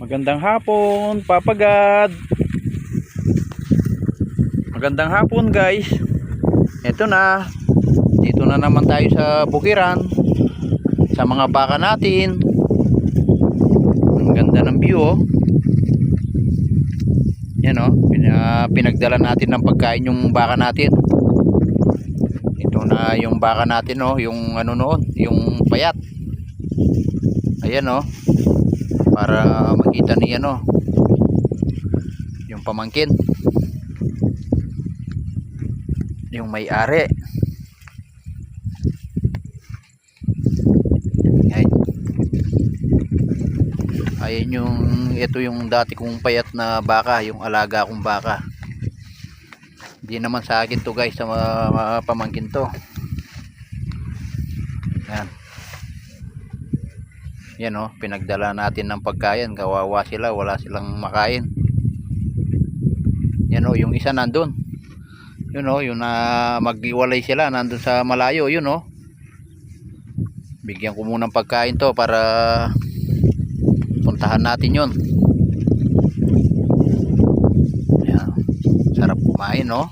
Magandang hapon, papagad. Magandang hapon, guys. Ito na. Dito na naman tayo sa bukiran. Sa mga baka natin. Ang ganda ng view, oh. Yan, oh. Pinagdala natin ng pagkain yung baka natin. Ito na yung baka natin, oh. Yung ano noon, yung payat. Ayan, oh. Para makita niya, no, yung pamangkin, yung may-ari. Ayan yung, ito yung dati kong payat na baka, yung alaga kong baka. Hindi naman sa akin to, guys, sa mga pamangkin to. Yan. Yan, oh, pinagdala natin ng pagkain. Kawawa sila, wala silang makain. Yan, oh, yung isa nandun. Yun, oh, yung maghiwalay sila nandun sa malayo. Yun, oh. Bigyan ko muna ng pagkain to para puntahan natin yun. Yan. Sarap kumain, oh.